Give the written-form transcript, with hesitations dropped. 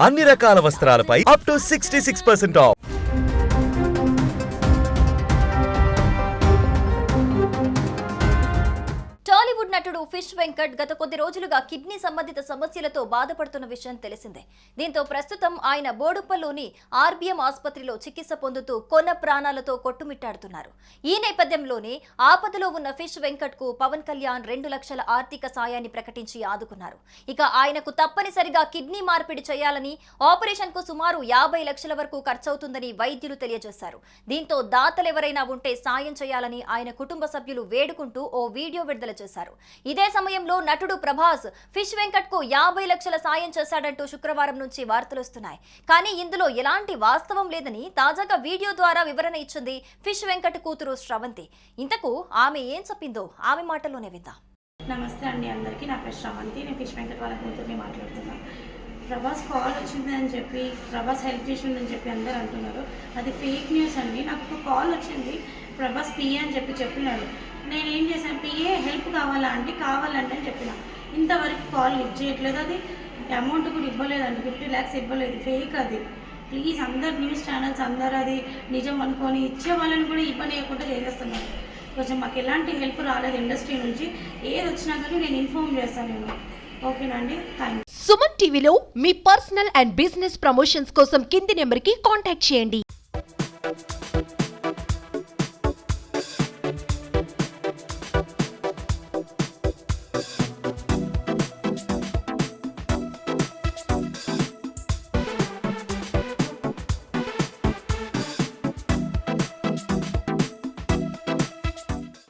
అన్ని రకాల వస్త్రాలపై up to 66% of. Tollywood నటుడు ఫిష్ వెంకట్ గత కొద్ది రోజులుగా కిడ్నీ సంబంధిత సమస్యలతో బాధపడుతున్న విషయం తెలిసిందే. దీంతో ప్రస్తుతం ఆయన బోడుప్పల్లోని ఆర్బీఎం ఆసుపత్రిలో చికిత్స పొందుతూ కొన ప్రాణాలతో కొట్టుమిట్టాడుతున్నారు. ఈ నేపథ్యంలోనే ఆపదలో ఉన్న ఫిష్ వెంకట్ కు పవన్ కళ్యాణ్ 2 లక్షల ఆర్థిక సాయాన్ని ప్రకటించి ఆదుకున్నారు. ఇక ఆయనకు తప్పనిసరిగా కిడ్నీ మార్పిడి చేయాలని, ఆపరేషన్ కు సుమారు 50 లక్షల వరకు ఖర్చవుతుందని వైద్యులు తెలియజేశారు. దీంతో దాతలెవరైనా ఉంటే సాయం చేయాలని ఆయన కుటుంబ సభ్యులు వేడుకుంటూ ఓ వీడియో విడుదల చేశారు. ఇదే సమయంలో నటుడు ప్రభాస్ ఫిష్ వెంకట్ కు 50 లక్షల సాయం చేశాడంటూ శుక్రవారం నుంచి వార్తలు వస్తున్నాయి. కానీ ఇందులో ఎలాంటి వాస్తవం లేదని తాజాగా వీడియో ద్వారా వివరణ ఇచ్చింది ఫిష్ వెంకట్ కూతురు శ్రవంతి. ఇంతకు ఆమె ఏం చెప్పిందో ఆమె మాటల్లోనే విందాం. నమస్తే అండి అందరికీ. నా పేరు శ్రవంతి. నేను ఫిష్ వెంకట్ వాళ్ళ కూతుర్ని మాట్లాడుతున్నాను. ప్రభాస్ కాల్ వచ్చిందని చెప్పి, ప్రభాస్ హెల్ప్ చేసిందని చెప్పి అందరూ అంటున్నారు. అది ఫేక్ న్యూస్ అండి. నాకు ఒక కాల్ వచ్చింది, ప్రభాస్ పిఏ అని చెప్పినాడు. నేనేం చేశాను, పిఏ హెల్ప్ కావాలా అంటే కావాలండి అని చెప్పిన. ఇంతవరకు కాల్ లిఫ్ట్ చేయట్లేదు. అది అమౌంట్ కూడా ఇవ్వలేదండి, 50 lakhs ఇవ్వలేదు. ఫేక్ అది. ప్లీజ్ అందరు న్యూస్ ఛానల్స్ అందరూ అది నిజం అనుకొని ఇచ్చే వాళ్ళని కూడా ఇవ్వనియకుండా చేసేస్తున్నారు. కొంచెం మాకు ఎలాంటి హెల్ప్ రాలేదు ఇండస్ట్రీ నుంచి. ఏది వచ్చినా కానీ నేను ఇన్ఫార్మ్ చేస్తాను నేను. ఓకేనండి, థ్యాంక్ యూ. సుమన్ టీవీలో మీ పర్సనల్ అండ్ బిజినెస్ ప్రమోషన్స్ కోసం కింది నెంబర్కి కాంటాక్ట్ చేయండి.